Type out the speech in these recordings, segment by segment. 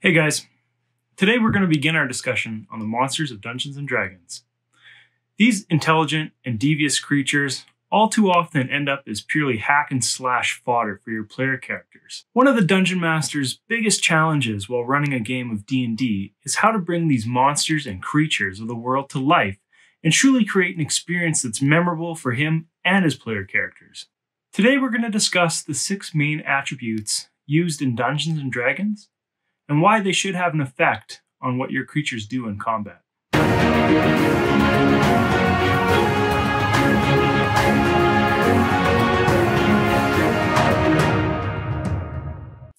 Hey guys, today we're going to begin our discussion on the monsters of Dungeons & Dragons. These intelligent and devious creatures all too often end up as purely hack and slash fodder for your player characters. One of the Dungeon Master's biggest challenges while running a game of D&D is how to bring these monsters and creatures of the world to life and truly create an experience that's memorable for him and his player characters. Today we're going to discuss the 6 main attributes used in Dungeons & Dragons and why they should have an effect on what your creatures do in combat.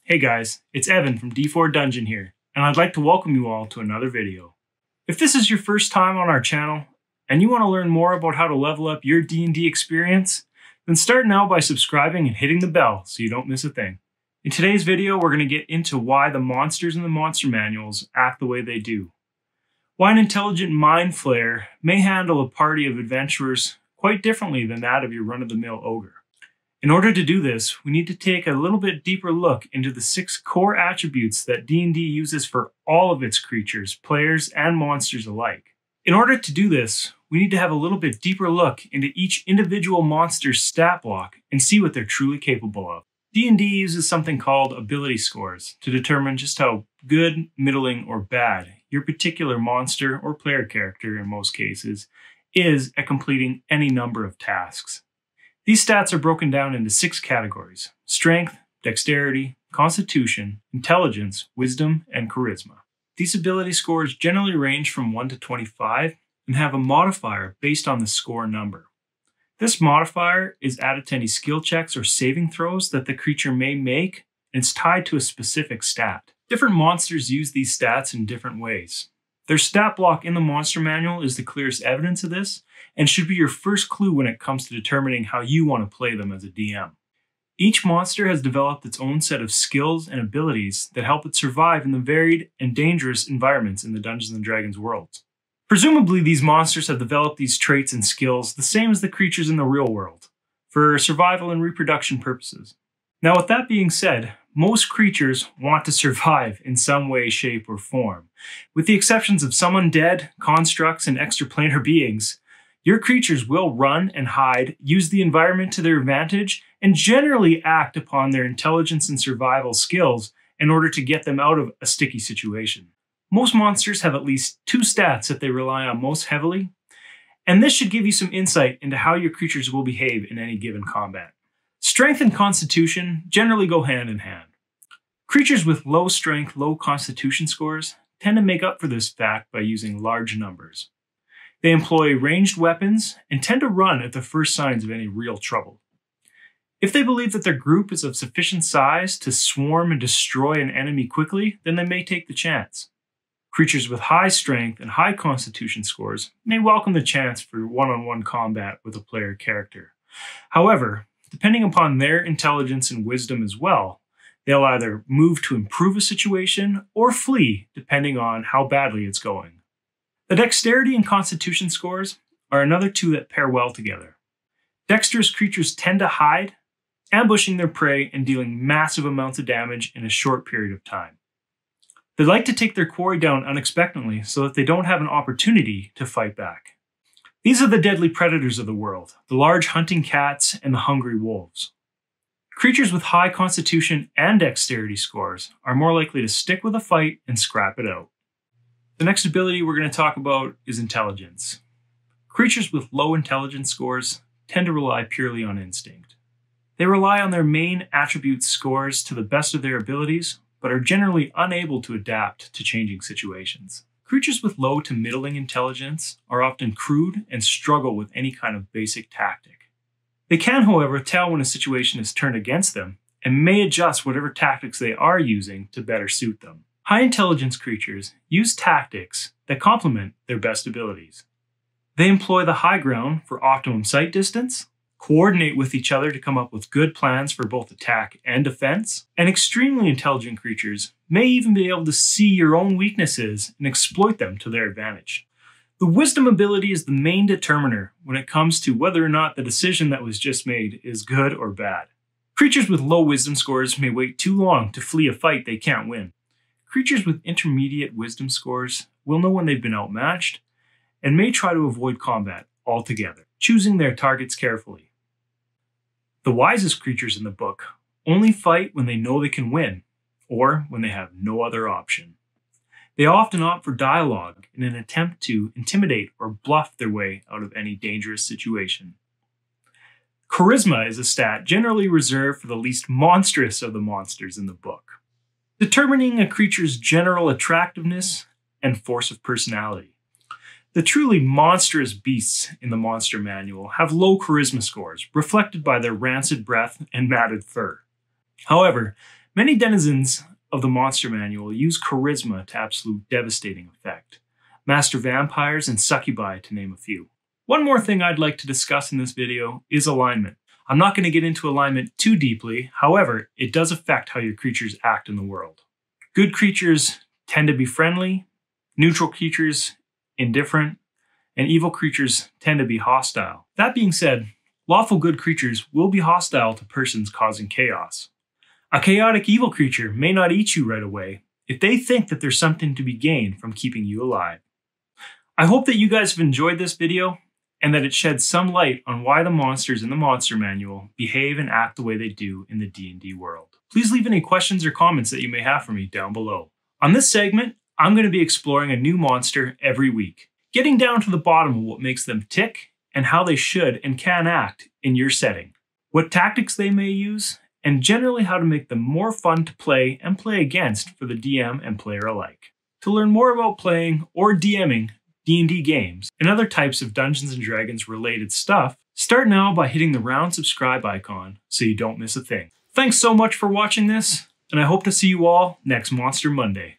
Hey guys, it's Evan from D4 Dungeon here, and I'd like to welcome you all to another video. If this is your first time on our channel, and you want to learn more about how to level up your D&D experience, then start now by subscribing and hitting the bell so you don't miss a thing. In today's video, we're going to get into why the monsters in the monster manuals act the way they do. Why an intelligent mind flayer may handle a party of adventurers quite differently than that of your run-of-the-mill ogre. In order to do this, we need to take a little bit deeper look into the 6 core attributes that D&D uses for all of its creatures, players, and monsters alike. In order to do this, we need to have a little bit deeper look into each individual monster's stat block and see what they're truly capable of. D&D uses something called ability scores to determine just how good, middling, or bad your particular monster or player character, in most cases, is at completing any number of tasks. These stats are broken down into 6 categories: strength, dexterity, constitution, intelligence, wisdom, and charisma. These ability scores generally range from 1 to 25 and have a modifier based on the score number. This modifier is added to any skill checks or saving throws that the creature may make, and it's tied to a specific stat. Different monsters use these stats in different ways. Their stat block in the monster manual is the clearest evidence of this, and should be your first clue when it comes to determining how you want to play them as a DM. Each monster has developed its own set of skills and abilities that help it survive in the varied and dangerous environments in the Dungeons & Dragons world. Presumably, these monsters have developed these traits and skills the same as the creatures in the real world, for survival and reproduction purposes. Now, with that being said, most creatures want to survive in some way, shape, or form. With the exceptions of some undead, constructs, and extraplanar beings, your creatures will run and hide, use the environment to their advantage, and generally act upon their intelligence and survival skills in order to get them out of a sticky situation. Most monsters have at least 2 stats that they rely on most heavily, and this should give you some insight into how your creatures will behave in any given combat. Strength and constitution generally go hand in hand. Creatures with low strength, low constitution scores tend to make up for this fact by using large numbers. They employ ranged weapons and tend to run at the first signs of any real trouble. If they believe that their group is of sufficient size to swarm and destroy an enemy quickly, then they may take the chance. Creatures with high strength and high constitution scores may welcome the chance for one-on-one combat with a player character. However, depending upon their intelligence and wisdom as well, they'll either move to improve a situation or flee depending on how badly it's going. The dexterity and constitution scores are another 2 that pair well together. Dexterous creatures tend to hide, ambushing their prey and dealing massive amounts of damage in a short period of time. They like to take their quarry down unexpectedly so that they don't have an opportunity to fight back. These are the deadly predators of the world, the large hunting cats and the hungry wolves. Creatures with high constitution and dexterity scores are more likely to stick with a fight and scrap it out. The next ability we're going to talk about is intelligence. Creatures with low intelligence scores tend to rely purely on instinct. They rely on their main attribute scores to the best of their abilities, but are generally unable to adapt to changing situations. Creatures with low to middling intelligence are often crude and struggle with any kind of basic tactic. They can, however, tell when a situation is turned against them and may adjust whatever tactics they are using to better suit them. High intelligence creatures use tactics that complement their best abilities. They employ the high ground for optimum sight distance, coordinate with each other to come up with good plans for both attack and defense, and extremely intelligent creatures may even be able to see your own weaknesses and exploit them to their advantage. The wisdom ability is the main determiner when it comes to whether or not the decision that was just made is good or bad. Creatures with low wisdom scores may wait too long to flee a fight they can't win. creatures with intermediate wisdom scores will know when they've been outmatched and may try to avoid combat altogether, choosing their targets carefully. The wisest creatures in the book only fight when they know they can win, or when they have no other option. They often opt for dialogue in an attempt to intimidate or bluff their way out of any dangerous situation. Charisma is a stat generally reserved for the least monstrous of the monsters in the book, determining a creature's general attractiveness and force of personality. The truly monstrous beasts in the monster manual have low charisma scores, reflected by their rancid breath and matted fur. However, many denizens of the monster manual use charisma to absolute devastating effect. Master vampires and succubi, to name a few. One more thing I'd like to discuss in this video is alignment. I'm not going to get into alignment too deeply, however, it does affect how your creatures act in the world. Good creatures tend to be friendly, neutral creatures indifferent, and evil creatures tend to be hostile. That being said, lawful good creatures will be hostile to persons causing chaos. A chaotic evil creature may not eat you right away if they think that there's something to be gained from keeping you alive. I hope that you guys have enjoyed this video and that it sheds some light on why the monsters in the monster manual behave and act the way they do in the D&D world. Please leave any questions or comments that you may have for me down below. On this segment, I'm going to be exploring a new monster every week, getting down to the bottom of what makes them tick and how they should and can act in your setting, what tactics they may use, and generally how to make them more fun to play and play against for the DM and player alike. To learn more about playing or DMing D&D games and other types of Dungeons & Dragons related stuff, start now by hitting the round subscribe icon so you don't miss a thing. Thanks so much for watching this, and I hope to see you all next Monster Monday.